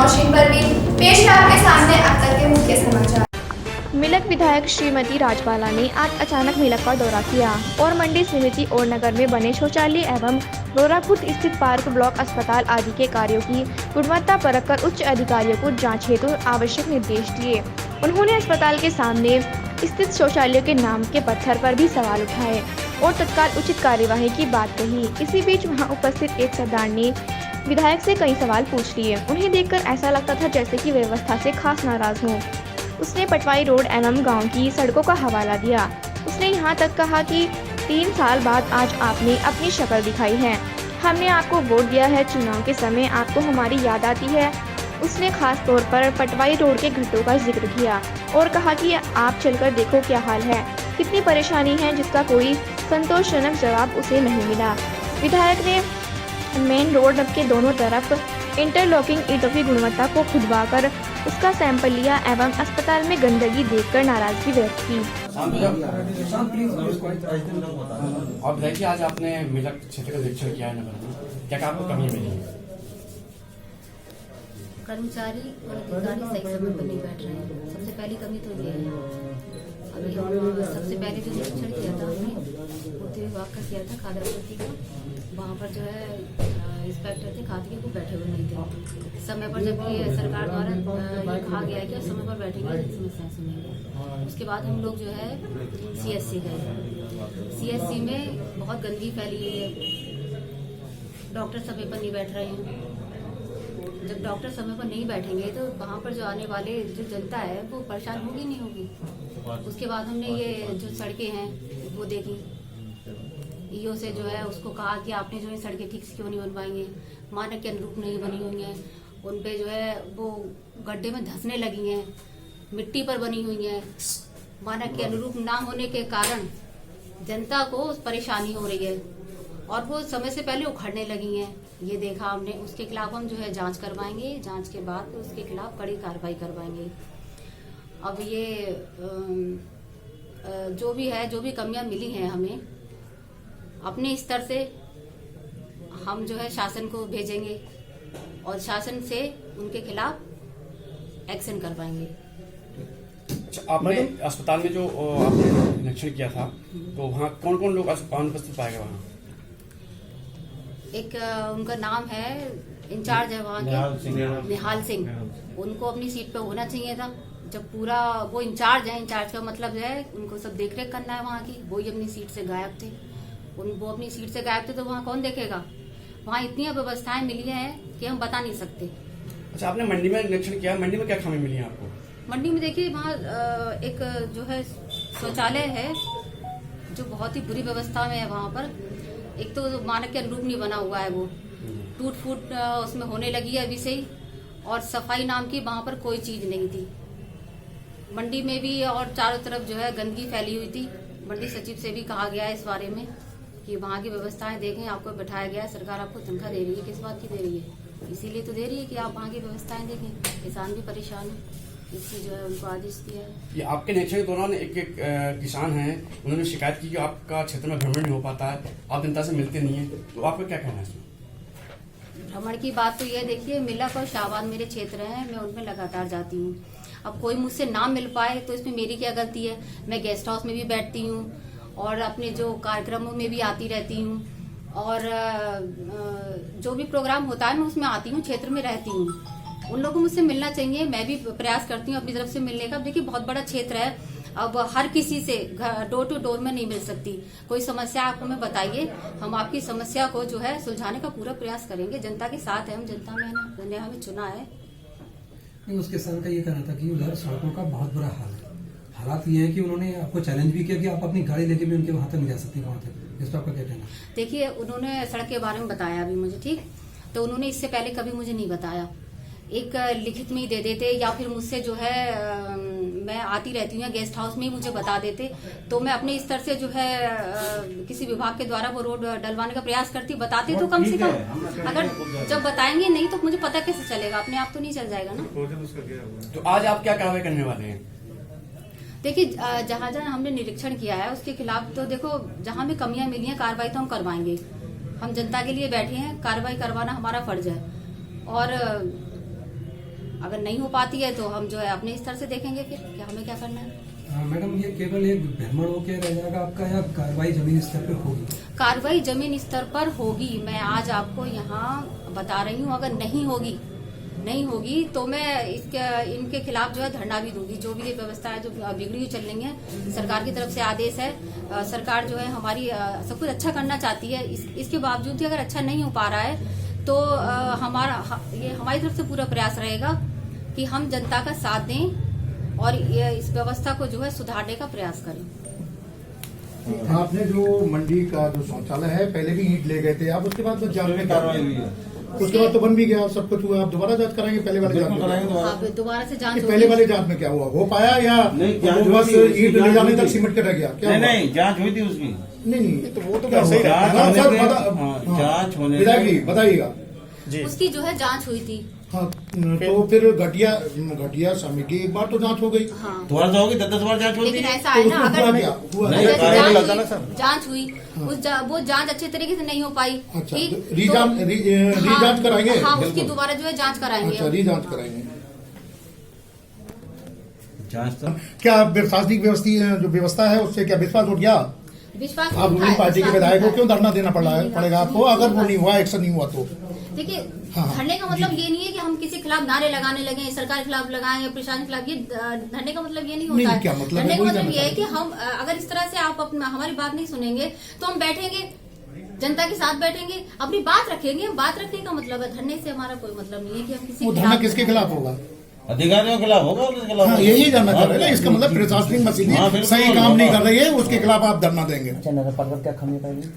नौशीन परवीन पेश है आपके सामने अब तक के मुख्य समाचार। मिलक विधायक श्रीमती राजबाला ने आज अचानक मिलक का दौरा किया और मंडी समिति और नगर में बने शौचालय एवं रोरापुर स्थित पार्क ब्लॉक अस्पताल आदि के कार्यों की गुणवत्ता परख कर उच्च अधिकारियों को जांच हेतु आवश्यक निर्देश दिए। उन्होंने अस्पताल के सामने स्थित शौचालय के नाम के पत्थर पर भी सवाल उठाए और तत्काल उचित कार्यवाही की बात कही। इसी बीच वहां उपस्थित एक सरदार ने विधायक से कई सवाल पूछ लिए। उन्हें देखकर ऐसा लगता था जैसे कि व्यवस्था से खास नाराज हों। उसने पटवाई रोड एवं गांव की सड़कों का हवाला दिया। उसने यहां तक कहा कि 3 साल बाद आज आपने अपनी शक्ल दिखाई है, हमने आपको वोट दिया है, चुनाव के समय आपको हमारी याद आती है। उसने खास तौर पर पटवाई रोड के गड्ढों का जिक्र किया और कहा कि आप चलकर देखो क्या हाल है, कितनी परेशानी है, जिसका कोई संतोषजनक जवाब उसे नहीं मिला। विधायक ने मेन रोड के दोनों तरफ इंटरलॉकिंग ईंटों की गुणवत्ता को खुदवाकर उसका सैंपल लिया एवं अस्पताल में गंदगी देखकर नाराजगी व्यक्त की। अब देखिए, आज आपने मिलक क्षेत्र का निरीक्षण किया है नगर में, क्या आपको कमी मिली है? कर्मचारी और अधिकारी सही समय पर नहीं बैठ रहे हैं, सबसे पहली कमी तो ये है। अभी हम सबसे पहले जो निरीक्षण किया था हमने पूर्ति विभाग का किया था खाद्य आपूर्ति का, वहाँ पर जो है इंस्पेक्टर थे खाद्य के, वो बैठे हुए नहीं थे समय पर, जबकि सरकार द्वारा ये कहा गया है कि समय पर बैठेंगे समस्याएं सुनेंगे। उसके बाद हम लोग जो है CSC गए। CSC में बहुत गंदगी फैली हुई है, डॉक्टर समय पर नहीं बैठ रहे हैं। जब डॉक्टर समय पर नहीं बैठेंगे तो वहाँ पर जो आने वाले जो जनता है वो परेशान होगी नहीं होगी। उसके बाद हमने ये जो सड़कें हैं वो देखी, ईओ से जो है उसको कहा कि आपने जो है सड़कें ठीक से क्यों नहीं बनवाएंगे, मानक के अनुरूप नहीं बनी हुई हैं, उन पे जो है वो गड्ढे में धंसने लगी हैं, मिट्टी पर बनी हुई हैं, मानक के अनुरूप ना होने के कारण जनता को परेशानी हो रही है और वो समय से पहले उखड़ने लगी हैं। ये देखा हमने, उसके खिलाफ हम जो है जांच करवाएंगे, जांच के बाद उसके खिलाफ कड़ी कार्रवाई करवाएंगे। अब ये जो भी है, जो भी कमियां मिली हैं हमें, अपने स्तर से हम जो है शासन को भेजेंगे और शासन से उनके खिलाफ एक्शन करवाएंगे। अच्छा, आपने अस्पताल में जो आपने निरीक्षण किया था तो वहाँ कौन कौन लोग अनुपस्थित पाए गए? वहाँ एक उनका नाम है, इंचार्ज है वहाँ के, निहाल सिंह। उनको अपनी सीट पे होना चाहिए था। जब पूरा वो इंचार्ज है, इंचार्ज का मतलब है उनको सब देखरेख करना है वहाँ की, वो ही अपनी सीट से गायब थे। वो अपनी सीट से गायब थे तो वहाँ कौन देखेगा? वहाँ इतनी व्यवस्थाएं मिली हैं कि हम बता नहीं सकते। अच्छा, आपने मंडी में निरीक्षण किया, मंडी में क्या खामी मिली है आपको? मंडी में देखिए, वहाँ एक जो है शौचालय है जो बहुत ही बुरी व्यवस्था में है। वहाँ पर एक तो मानक के अनुरूप नहीं बना हुआ है, वो टूट फूट उसमें होने लगी है अभी से ही, और सफाई नाम की वहाँ पर कोई चीज नहीं थी। मंडी में भी और चारों तरफ जो है गंदगी फैली हुई थी। मंडी सचिव से भी कहा गया है इस बारे में कि वहाँ की व्यवस्थाएं देखें, आपको बैठाया गया है, सरकार आपको तनख्वाह दे रही है, किस बात की दे रही है? इसीलिए तो दे रही है कि आप वहाँ की व्यवस्थाएं देखें। किसान भी परेशान है, इसलिए जो है उनको आदेश दिया है। ये आपके निरीक्षण के दौरान एक किसान हैं, उन्होंने शिकायत की कि आपका क्षेत्र में भ्रमण नहीं हो पाता है, आप जनता से मिलते नहीं है, तो आपका क्या कहना है इसमें? भ्रमण की बात तो ये देखिए, मिलक और शाहबाद मेरे क्षेत्र हैं, मैं उनमें लगातार जाती हूँ। अब कोई मुझसे ना मिल पाए तो इसमें मेरी क्या गलती है? मैं गेस्ट हाउस में भी बैठती हूँ और अपने जो कार्यक्रमों में भी आती रहती हूँ, और जो भी प्रोग्राम होता है मैं उसमें आती हूँ, क्षेत्र में रहती हूँ। उन लोगों को मुझसे मिलना चाहिए, मैं भी प्रयास करती हूँ अपनी तरफ से मिलने का। देखिए, बहुत बड़ा क्षेत्र है, अब हर किसी से डोर टू डोर में नहीं मिल सकती। कोई समस्या आप हमें बताइए, हम आपकी समस्या को जो है सुलझाने का पूरा प्रयास करेंगे। जनता के साथ है हम, जनता ने हमें चुना है। उसके किसान का ये कहना था कि उधर सड़कों का बहुत बुरा हाल है। हालात ये है कि उन्होंने आपको चैलेंज भी किया कि आप अपनी गाड़ी लेके भी उनके वहां तक नहीं जा सकती, वहां तक। इस पर आपका क्या कहना? देखिए, उन्होंने सड़क के बारे में बताया अभी मुझे, ठीक, तो उन्होंने इससे पहले कभी मुझे नहीं बताया। एक लिखित में ही दे देते, या फिर मुझसे जो है मैं आती रहती हूँ गेस्ट हाउस में ही मुझे बता देते, तो मैं अपने स्तर से जो है किसी विभाग के द्वारा वो रोड डलवाने का प्रयास करती, बताती तो कम से कम। अगर जब बताएंगे नहीं तो मुझे पता कैसे चलेगा? अपने आप तो नहीं चल जाएगा ना। तो आज आप क्या कार्रवाई करने वाले हैं? देखिए, जहाँ जहाँ हमने निरीक्षण किया है उसके खिलाफ तो देखो, जहाँ भी कमियां मिली हैं कार्रवाई तो हम करवाएंगे। हम जनता के लिए बैठे हैं, कार्रवाई करवाना हमारा फर्ज है। और अगर नहीं हो पाती है तो हम जो है अपने स्तर से देखेंगे फिर क्या हमें क्या करना है। मैडम ये केवल एक भ्रमण होके रह जाएगा आपका या कार्रवाई जमीन स्तर पर होगी? कार्रवाई जमीन स्तर पर होगी। मैं आज आपको यहाँ बता रही हूँ, अगर नहीं होगी तो मैं इनके खिलाफ जो है धरना भी दूंगी। जो भी ये व्यवस्था है जो बिगड़ी हुई चल रही है, सरकार की तरफ से आदेश है, सरकार जो है हमारी सब कुछ अच्छा करना चाहती है। इसके बावजूद भी अगर अच्छा नहीं हो पा रहा है तो ये हमारी तरफ से पूरा प्रयास रहेगा कि हम जनता का साथ दें और इस व्यवस्था को जो है सुधारने का प्रयास करें। आपने जो मंडी का जो शौचालय है पहले भी ईंट ले गए थे आप, उसके बाद तो जांच में कार्रवाई हुई है, उसके बाद तो बन भी गया, सब कुछ हुआ, आप दोबारा जांच कराएंगे? पहले वाले जांच कराएंगे, दोबारा से जांच। पहले वाले जांच में क्या हुआ, हो पाया या बस ईंट ले जाने तक सिमट कर रह गया? क्या नहीं, जांच हुई थी उसकी। नहीं तो वो तो जांच होने बताइएगा। उसकी जो है जांच हुई थी। हाँ, तो फिर घटिया सामग्री एक बार तो जांच हो गई। हाँ, दोबारा हो गई, 10 बार जांच होती लेकिन है। ऐसा है ना, अगर जांच हुई वो जांच अच्छे तरीके से नहीं हो पाई। अच्छा, रीजांच कराएंगे? हाँ, उसकी दोबारा जो है जांच कराएंगे। अच्छा, रीजांच कराएंगे। जांच तो क्या प्रशासनिक जो व्यवस्था है उससे क्या विश्वास उठ गया? विश्वास आप रूलिंग पार्टी के विधायक को क्यों धरना देना पड़ेगा आपको, अगर वो नहीं हुआ, एक्शन नहीं हुआ तो? देखिए, हाँ। धरने का मतलब ये नहीं है कि हम किसी के खिलाफ नारे लगाने लगे, सरकार के खिलाफ लगाएं या प्रशासन के खिलाफ। ये धरने का मतलब ये नहीं होता है। क्या मतलब धरने का मतलब ये है कि हम अगर इस तरह से आप हमारी बात नहीं सुनेंगे तो हम बैठेंगे, जनता के साथ बैठेंगे, अपनी बात रखेंगे। बात रखने का मतलब है, धरने से हमारा कोई मतलब नहीं है कि हम किसी वो धरना किसके खिलाफ होगा? अधिकारियों के खिलाफ होगा, उसके खिलाफ। हाँ, यही जानना चाह रहे हैं। इसका मतलब प्रशासनिक मशीनें सही काम नहीं कर रही है, उसके खिलाफ आप धरना देंगे। अच्छा, नगर पालिका क्या खामी पाएगी?